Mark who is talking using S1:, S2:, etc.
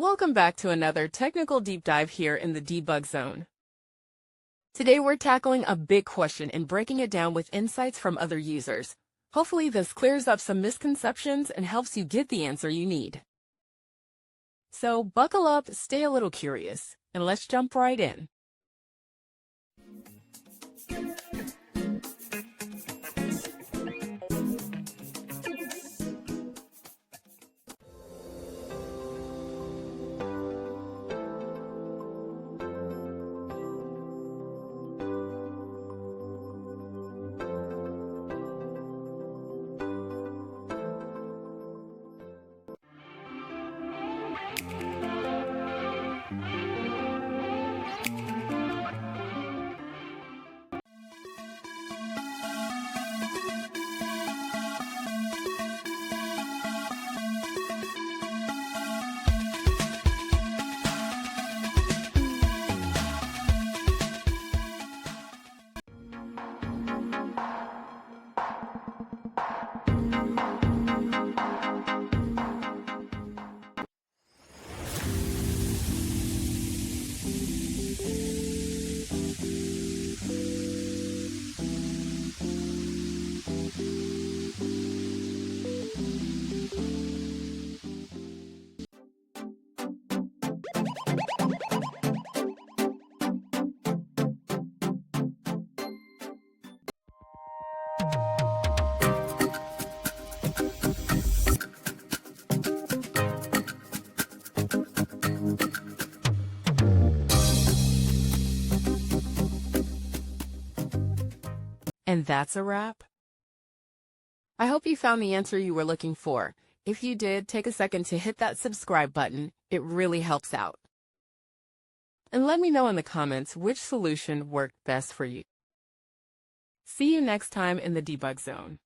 S1: Welcome back to another technical deep dive here in the debug zone. Today we're tackling a big question and breaking it down with insights from other users. Hopefully this clears up some misconceptions and helps you get the answer you need. So buckle up, stay a little curious, and let's jump right in. And that's a wrap. I hope you found the answer you were looking for. If you did, take a second to hit that subscribe button. It really helps out. And let me know in the comments which solution worked best for you. See you next time in the debug zone.